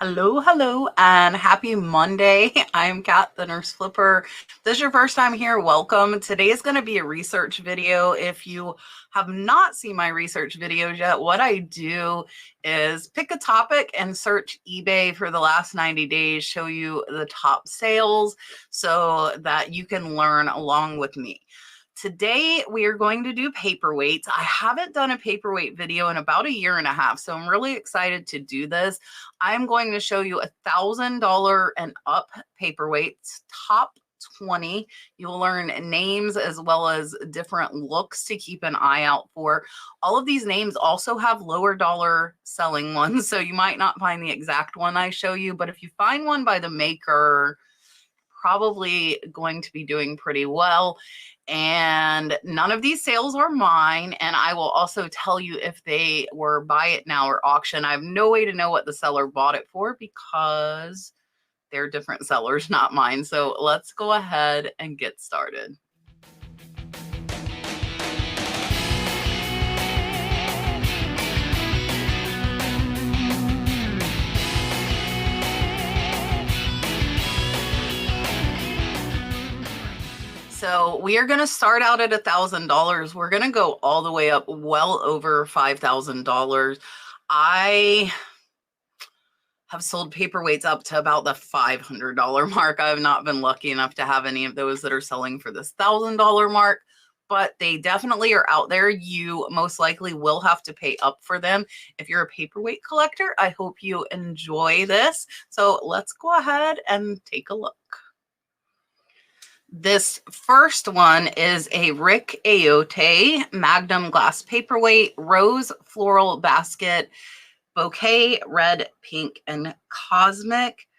Hello, and happy Monday. I'm Kat, the Nurse Flipper. If this is your first time here, welcome. Today is going to be a research video. If you have not seen my research videos yet, what I do is pick a topic and search eBay for the last 90 days, show you the top sales so that you can learn along with me. Today, we are going to do paperweights. I haven't done a paperweight video in about a year and a half, so I'm really excited to do this. I'm going to show you $1,000 and up paperweights, top 20. You'll learn names as well as different looks to keep an eye out for. All of these names also have lower dollar selling ones, so you might not find the exact one I show you, but if you find one by the maker, probably going to be doing pretty well. And none of these sales are mine. And I will also tell you if they were buy it now or auction. I have no way to know what the seller bought it for because they're different sellers, not mine. So let's go ahead and get started. So we are going to start out at $1,000. We're going to go all the way up well over $5,000. I have sold paperweights up to about the $500 mark. I have not been lucky enough to have any of those that are selling for this $1,000 mark, but they definitely are out there. You most likely will have to pay up for them. If you're a paperweight collector, I hope you enjoy this. So let's go ahead and take a look. This first one is a Rick Ayotte Magnum glass paperweight, rose floral basket, bouquet, red, pink, and cosmic.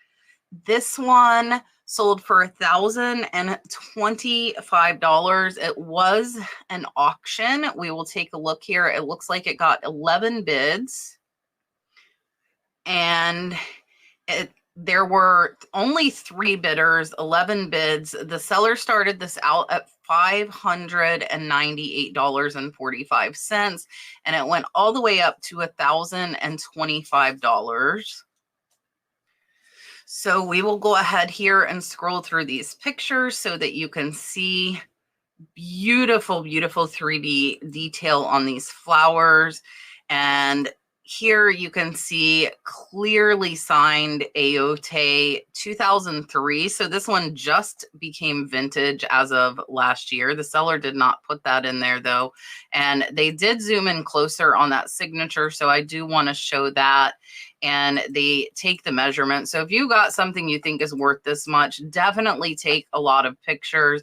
This one sold for $1,025. It was an auction. We will take a look here. It looks like it got 11 bids. And there were only 3 bidders, 11 bids. The seller started this out at $598.45, and it went all the way up to $1,025. So we will go ahead here and scroll through these pictures so that you can see beautiful, beautiful 3D detail on these flowers. And here you can see clearly signed Ayotte 2003. So this one just became vintage as of last year. The seller did not put that in there though. And they did zoom in closer on that signature. So I do want to show that. And they take the measurement. So if you got something you think is worth this much, definitely take a lot of pictures.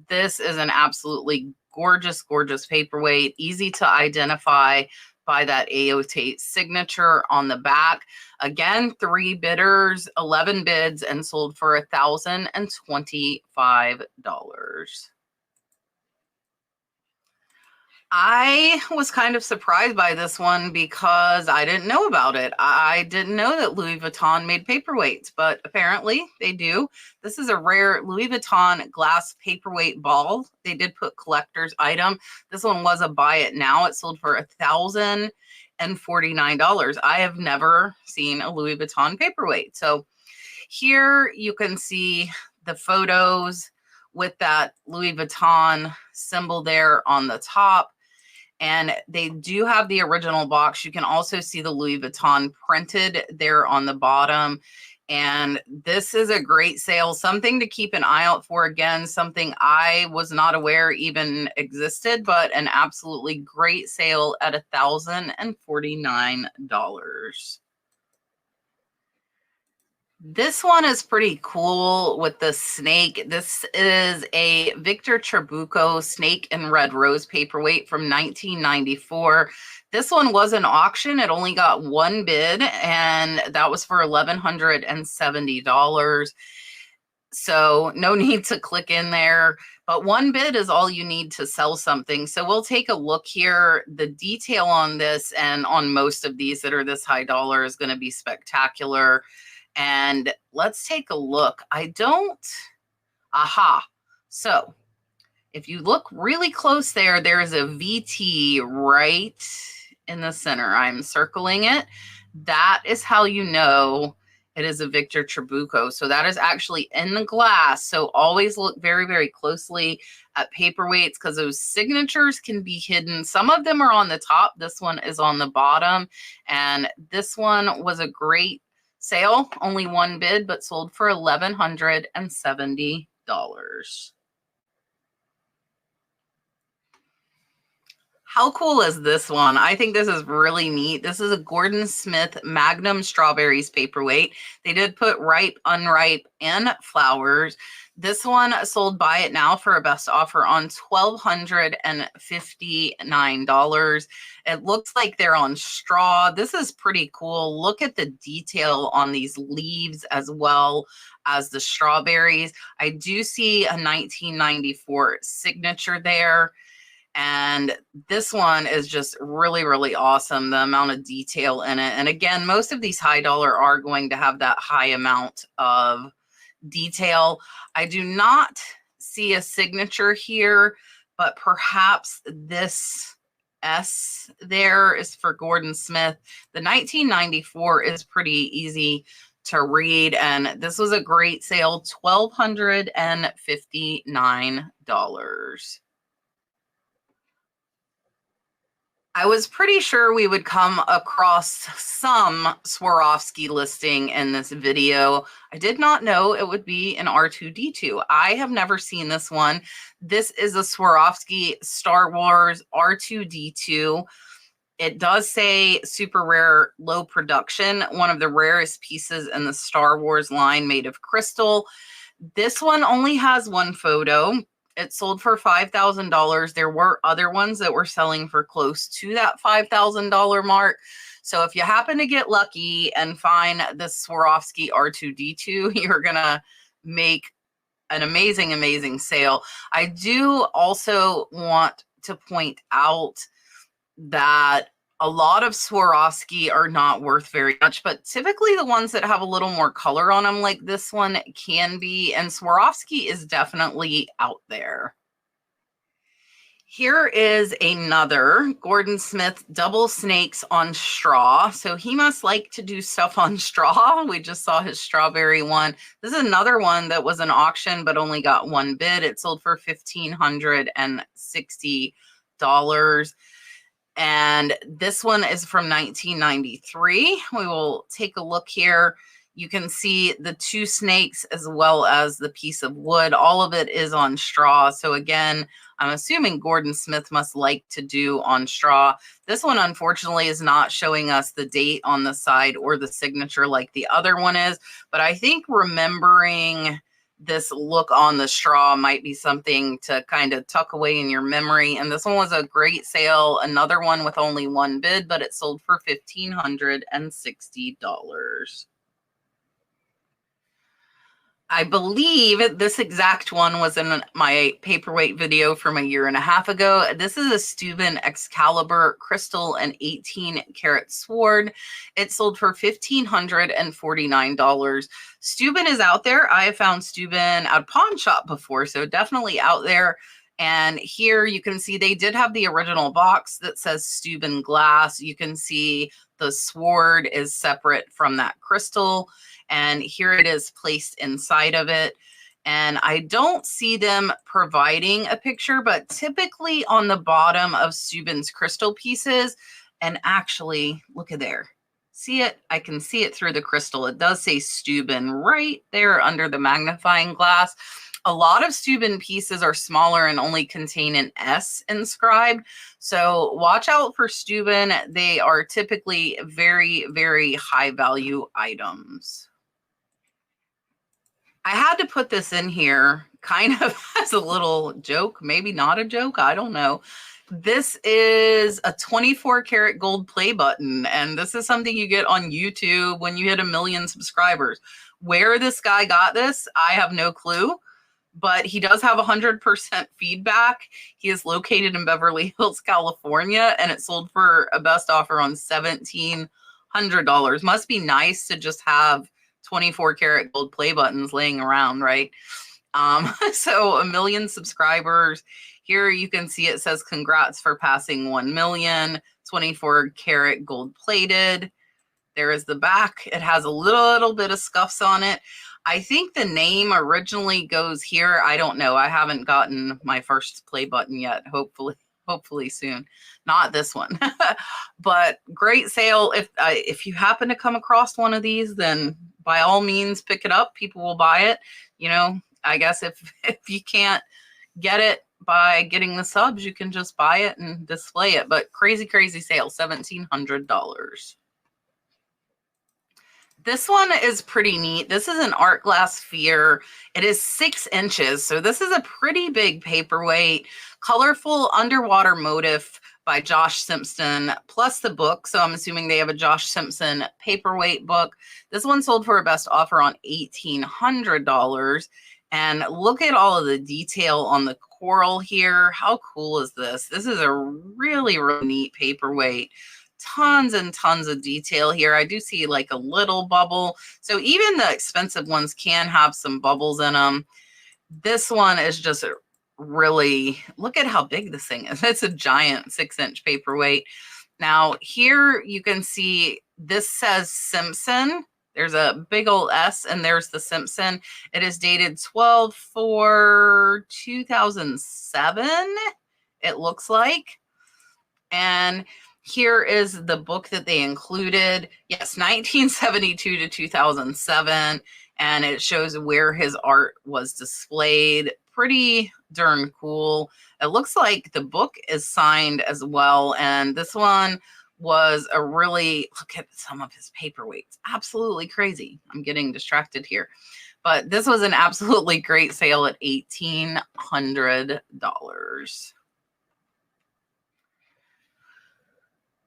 This is an absolutely gorgeous, gorgeous paperweight, easy to identify by that Ayotte signature on the back. Again, 3 bidders, 11 bids, and sold for $1,025. I was kind of surprised by this one because I didn't know about it. I didn't know that Louis Vuitton made paperweights, but apparently they do. This is a rare Louis Vuitton glass paperweight ball. They did put collector's item. This one was a buy it now. It sold for $1,049. I have never seen a Louis Vuitton paperweight. So here you can see the photos with that Louis Vuitton symbol there on the top. And they do have the original box. You can also see the Louis Vuitton printed there on the bottom. And this is a great sale, something to keep an eye out for. Again, something I was not aware even existed, but an absolutely great sale at $1,049. This one is pretty cool with the snake. This is a Victor Trabucco snake and red rose paperweight from 1994. This one was an auction. It only got 1 bid, and that was for $1,170. So no need to click in there, but 1 bid is all you need to sell something. So we'll take a look here. The detail on this and on most of these that are this high dollar is going to be spectacular. And let's take a look. So if you look really close there, there's a VT right in the center. I'm circling it. That is how you know It is a Victor Trabucco. So that is actually in the glass. So always look very, very closely at paperweights because those signatures can be hidden. Some of them are on the top. This one is on the bottom. And this one was a great sale. Only one bid, but sold for $1,170. How cool is this one? I think this is really neat. This is a Gordon Smith Magnum Strawberries paperweight. They did put ripe, unripe, and flowers. This one sold buy it now for a best offer on $1,259. It looks like they're on straw. This is pretty cool. Look at the detail on these leaves as well as the strawberries. I do see a 1994 signature there. And this one is just really, really awesome, the amount of detail in it. And again, most of these high dollar are going to have that high amount of detail. I do not see a signature here, but perhaps this S there is for Gordon Smith. The 1994 is pretty easy to read, and this was a great sale, $1,259. I was pretty sure we would come across some Swarovski listing in this video. I did not know it would be an R2-D2. I have never seen this one. This is a Swarovski Star Wars R2-D2. It does say super rare, low production, one of the rarest pieces in the Star Wars line made of crystal. This one only has one photo. It sold for $5,000. There were other ones that were selling for close to that $5,000 mark. So if you happen to get lucky and find this Swarovski R2-D2, you're going to make an amazing, amazing sale. I do also want to point out that a lot of Swarovski are not worth very much, but typically the ones that have a little more color on them, like this one, can be, and Swarovski is definitely out there. Here is another Gordon Smith double snakes on straw. So he must like to do stuff on straw. We just saw his strawberry one. This is another one that was an auction, but only got one bid. It sold for $1,560. And this one is from 1993. We will take a look here. You can see the two snakes as well as the piece of wood. All of it is on straw. So again, I'm assuming Gordon Smith must like to do on straw. This one, unfortunately, is not showing us the date on the side or the signature like the other one is. But I think remembering this look on the straw might be something to kind of tuck away in your memory. And this one was a great sale. Another one with only one bid, but it sold for $1,560. I believe this exact one was in my paperweight video from a year and a half ago. This is a Stuben Excalibur crystal and 18 karat sword. It sold for $1,549. Stuben is out there. I have found Stuben at a pawn shop before, so definitely out there. And here you can see they did have the original box that says Stuben glass. You can see the sword is separate from that crystal. And here it is placed inside of it. And I don't see them providing a picture, but typically on the bottom of Stuben's crystal pieces, and actually, look at there. See it? I can see it through the crystal. It does say Stuben right there under the magnifying glass. A lot of Stuben pieces are smaller and only contain an S inscribed. So watch out for Stuben. They are typically very, very high value items. I had to put this in here kind of as a little joke, maybe not a joke, I don't know. This is a 24 karat gold play button, and this is something you get on YouTube when you hit 1 million subscribers. Where this guy got this, I have no clue, but he does have 100% feedback. He is located in Beverly Hills, California, and it sold for a best offer on $1,700. Must be nice to just have 24 karat gold play buttons laying around, right? So 1 million subscribers. Here you can see it says congrats for passing 1 million, 24 karat gold plated. There is the back. It has a little bit of scuffs on it. I think the name originally goes here. I don't know. I haven't gotten my first play button yet. Hopefully soon. Not this one. But great sale. If you happen to come across one of these, then by all means pick it up. People will buy it. You know, I guess if you can't get it by getting the subs, you can just buy it and display it. But crazy sale, $1,700. This one is pretty neat. This is an art glass sphere. It is 6 inches. So this is a pretty big paperweight, colorful underwater motif by Josh Simpson, plus the book. So I'm assuming they have a Josh Simpson paperweight book. This one sold for a best offer on $1,800. And look at all of the detail on the coral here. How cool is this? This is a really neat paperweight. Tons and tons of detail here. I do see like a little bubble. So even the expensive ones can have some bubbles in them. This one is just really, look at how big this thing is. It's a giant 6-inch paperweight. Now here you can see this says Simpson. There's a big old S and there's the Simpson. It is dated 12/4/2007, it looks like. And here is the book that they included. Yes, 1972 to 2007. And it shows where his art was displayed. Pretty darn cool. It looks like the book is signed as well. And this one was a really, look at some of his paperweights. Absolutely crazy. I'm getting distracted here. But this was an absolutely great sale at $1,800.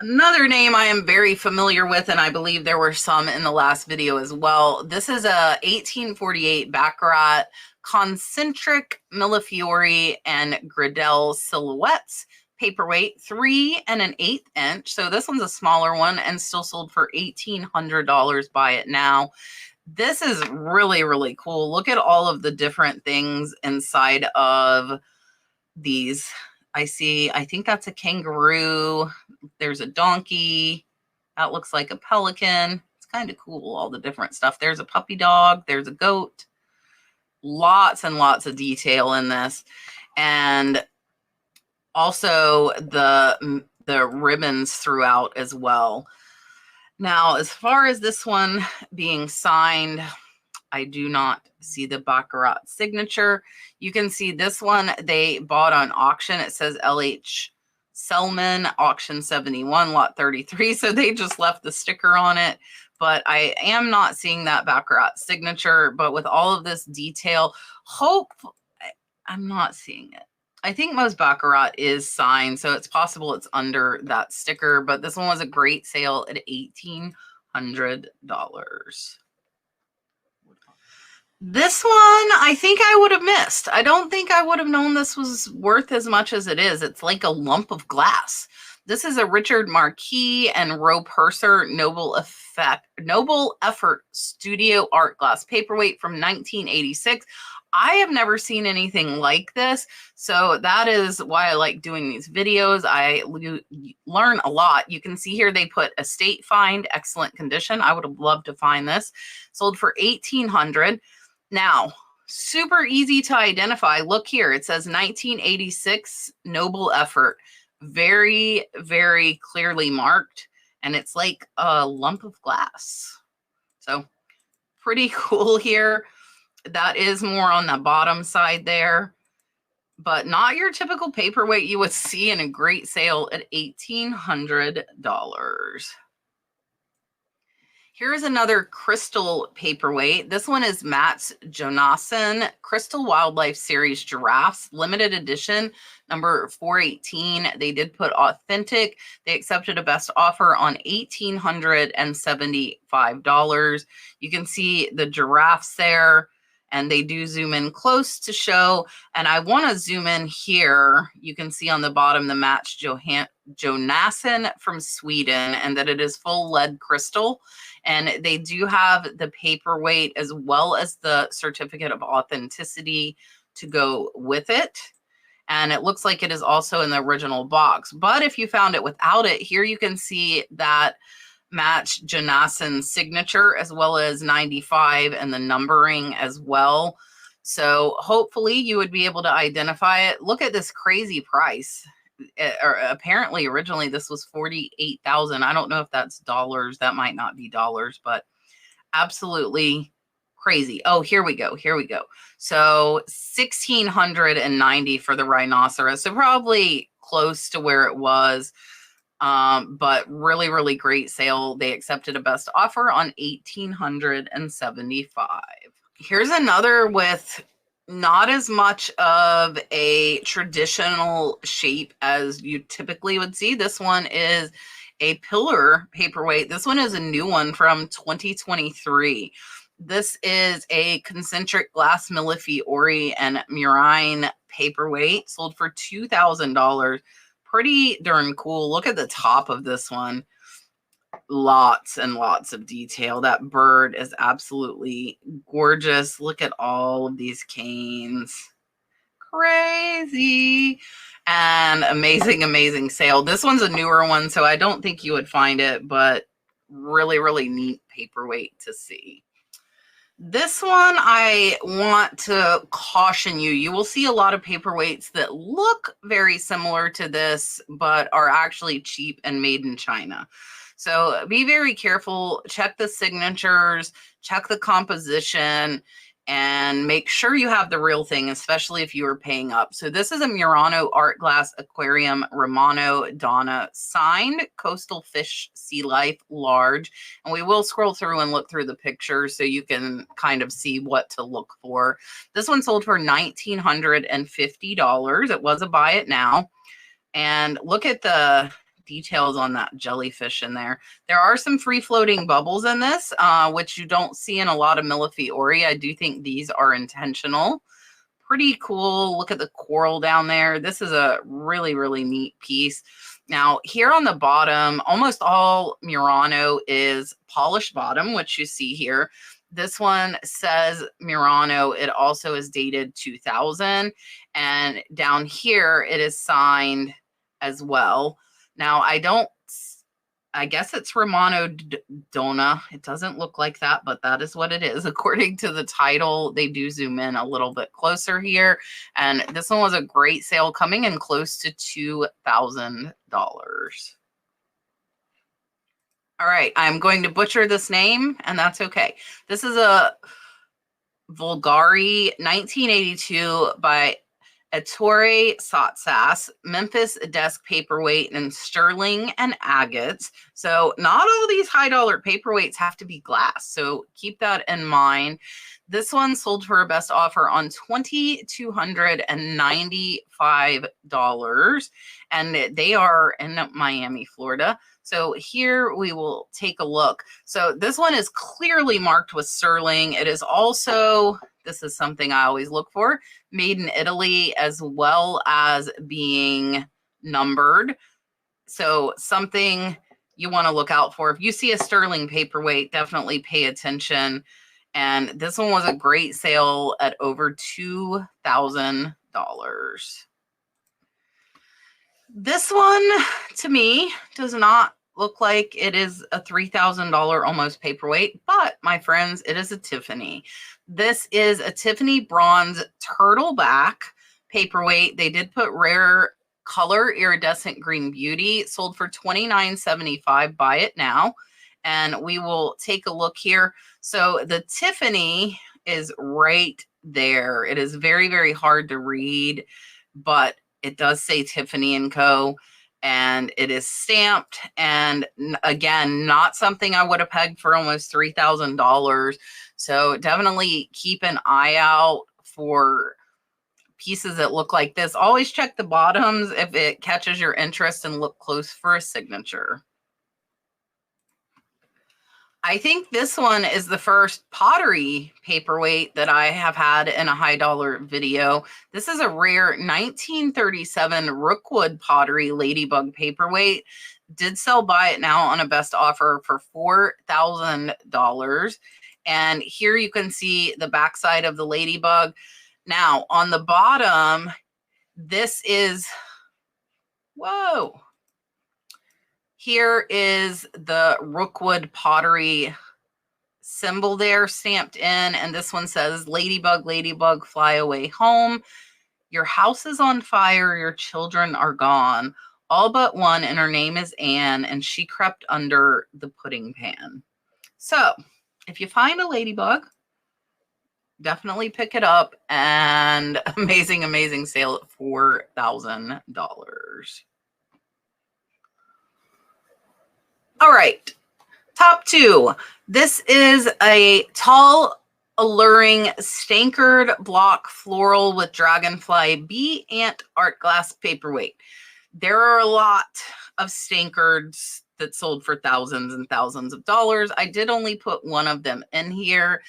Another name I am very familiar with, and I believe there were some in the last video as well. This is a 1848 Baccarat concentric millefiori and gradelle silhouettes paperweight, 3 1/8 inch. So this one's a smaller one and still sold for $1,800. Buy it now. This is really cool. Look at all of the different things inside of these. I think that's a kangaroo. There's a donkey. That looks like a pelican. It's kind of cool, all the different stuff. There's a puppy dog. There's a goat. Lots and lots of detail in this. And also the ribbons throughout as well. Now, as far as this one being signed, I do not see the Baccarat signature. You can see this one they bought on auction. It says LH Selman, auction 71, lot 33. So they just left the sticker on it. But I am not seeing that Baccarat signature. But with all of this detail, I'm not seeing it. I think most Baccarat is signed, so it's possible it's under that sticker. But this one was a great sale at $1,800. This one, I think I would have missed. I don't think I would have known this was worth as much as it is. It's like a lump of glass. This is a Richard Marquis and Roe Purser Noble Effort Studio Art Glass Paperweight from 1986. I have never seen anything like this, so that is why I like doing these videos. I learn a lot. You can see here they put estate find, excellent condition. I would have loved to find this. Sold for $1,800. Now, super easy to identify. Look here. It says 1986 Noble Effort. Very clearly marked, and it's like a lump of glass. So pretty cool here. That is more on the bottom side there, but not your typical paperweight you would see in a great sale at $1,800. Here's another crystal paperweight. This one is Matt's Jonasson Crystal Wildlife Series Giraffes, limited edition, number 418. They did put authentic. They accepted a best offer on $1,875. You can see the giraffes there, and they do zoom in close to show. And I want to zoom in here. You can see on the bottom the Matt's Jonasson from Sweden, and that it is full lead crystal. And they do have the paperweight as well as the certificate of authenticity to go with it. And it looks like it is also in the original box. But if you found it without it, here you can see that match Jonasson's signature as well as 95 and the numbering as well. So hopefully you would be able to identify it. Look at this crazy price. Or apparently originally this was 48,000. I don't know if that's dollars. That might not be dollars, but absolutely crazy. Oh, here we go. Here we go. So 1,690 for the rhinoceros. So probably close to where it was. But really, really great sale. They accepted a best offer on 1,875. Here's another with not as much of a traditional shape as you typically would see. This one is a pillar paperweight. This one is a new one from 2023. This is a concentric glass millefiori and Murano paperweight, sold for $2,000. Pretty darn cool. Look at the top of this one. Lots and lots of detail. That bird is absolutely gorgeous. Look at all of these canes. Crazy. And amazing, amazing sale. This one's a newer one, so I don't think you would find it, but really, really neat paperweight to see. This one, I want to caution you. You will see a lot of paperweights that look very similar to this, but are actually cheap and made in China. So be very careful, check the signatures, check the composition, and make sure you have the real thing, especially if you are paying up. So this is a Murano Art Glass Aquarium Romano Donna signed Coastal Fish Sea Life large. And we will scroll through and look through the pictures so you can kind of see what to look for. This one sold for $1,950. It was a buy it now. And look at the details on that jellyfish in there. There are some free floating bubbles in this, which you don't see in a lot of millefiori. I do think these are intentional. Pretty cool. Look at the coral down there. This is a really, really neat piece. Now here on the bottom, almost all Murano is polished bottom, which you see here. This one says Murano. It also is dated 2000. And down here, it is signed as well. Now, I guess it's Romano Donna. It doesn't look like that, but that is what it is. According to the title, they do zoom in a little bit closer here. And this one was a great sale, coming in close to $2,000. All right, I'm going to butcher this name, and that's okay. This is a Bvlgari 1982 by Ayotte Satsas, Memphis desk paperweight in sterling and agates. So not all these high dollar paperweights have to be glass. So keep that in mind. This one sold for a best offer on $2,295. And they are in Miami, Florida. So here we will take a look. So this one is clearly marked with sterling. It is also, this is something I always look for, made in Italy, as well as being numbered. So something you want to look out for. If you see a sterling paperweight, definitely pay attention. And this one was a great sale at over $2,000. This one, to me, does not look like it is a $3,000 almost paperweight, but my friends, it is a Tiffany. This is a Tiffany bronze turtleback paperweight. They did put rare color iridescent green beauty, sold for $29.75. Buy it now. And we will take a look here. So the Tiffany is right there. It is very, very hard to read, but it does say Tiffany & Co. And it is stamped. And again, not something I would have pegged for almost $3,000. So definitely keep an eye out for pieces that look like this. Always check the bottoms if it catches your interest and look close for a signature. I think this one is the first pottery paperweight that I have had in a high dollar video. This is a rare 1937 Rookwood pottery ladybug paperweight. Did sell buy it now on a best offer for $4,000. And here you can see the backside of the ladybug. Now on the bottom, this is, whoa. Here is the Rookwood pottery symbol there stamped in, and this one says, ladybug, ladybug, fly away home. Your house is on fire, your children are gone. All but one, and her name is Anne, and she crept under the pudding pan. So if you find a ladybug, definitely pick it up, and amazing, amazing sale at $4,000. All right, top two. This is a tall, alluring Stankard block floral with dragonfly bee ant art glass paperweight. There are a lot of Stankards that sold for thousands and thousands of dollars. I did only put one of them in here.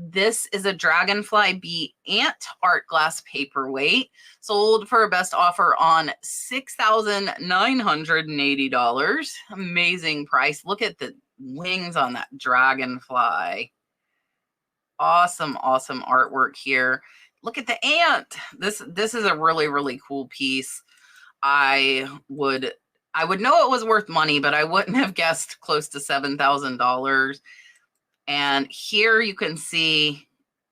This is a dragonfly bee ant art glass paperweight, sold for a best offer on $6,980. Amazing price. Look at the wings on that dragonfly. Awesome, awesome artwork here. Look at the ant. This is a really, really cool piece. I would know it was worth money, but I wouldn't have guessed close to $7,000. And here you can see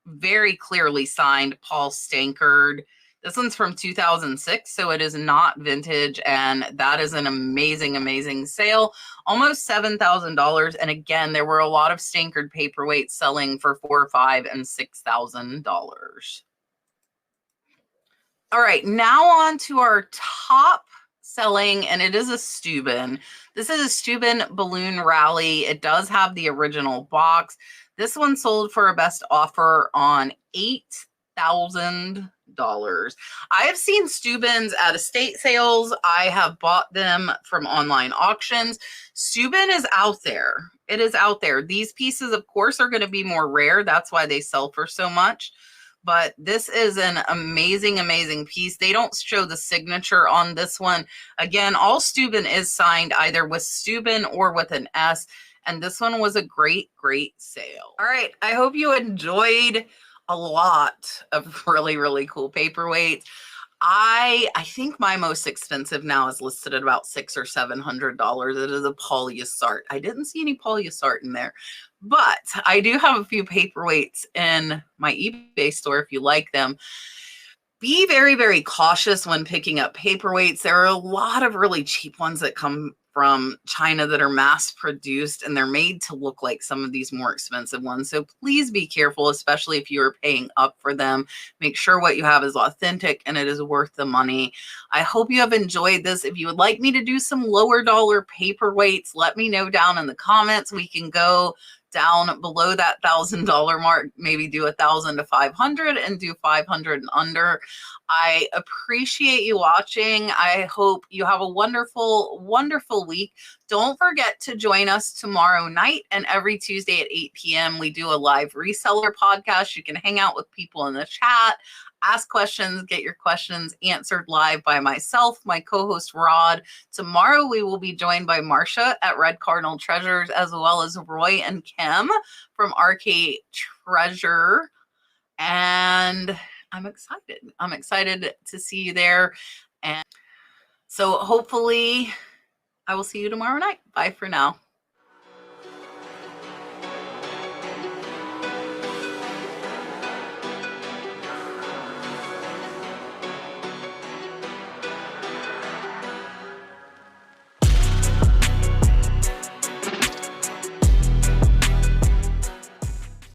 very clearly signed Paul Stankard. This one's from 2006, so it is not vintage, and that is an amazing, amazing sale. Almost $7,000. And again, there were a lot of Stankard paperweights selling for $4,000, $5,000, and $6,000. All right, now on to our top selling, and it is a Stuben. This is a Stuben balloon rally. It does have the original box. This one sold for a best offer on $8,000. I have seen Stubens at estate sales. I have bought them from online auctions. Stuben is out there. It is out there. These pieces, of course, are going to be more rare. That's why they sell for so much. But this is an amazing, amazing piece. They don't show the signature on this one. Again, all Stuben is signed either with Stuben or with an S. And this one was a great, great sale. All right, I hope you enjoyed a lot of really, really cool paperweights. I think my most expensive now is listed at about $600 or $700. It is a polyasart. I didn't see any polyasart in there, but I do have a few paperweights in my eBay store if you like them. Be very, very cautious when picking up paperweights. There are a lot of really cheap ones that come from China that are mass produced, and they're made to look like some of these more expensive ones. So please be careful, especially if you are paying up for them. Make sure what you have is authentic and it is worth the money. I hope you have enjoyed this. If you would like me to do some lower dollar paperweights, let me know down in the comments. We can go down below that $1,000 mark, maybe do 1,000 to 500 and do 500 and under. I appreciate you watching. I hope you have a wonderful, wonderful week. Don't forget to join us tomorrow night, and every Tuesday at 8 p.m. we do a live reseller podcast. You can hang out with people in the chat, ask questions, get your questions answered live by myself, my co-host Rod. Tomorrow we will be joined by Marsha at Red Cardinal Treasures, as well as Roy and Kim from RK Treasure. And I'm excited. I'm excited to see you there. And so hopefully I will see you tomorrow night. Bye for now.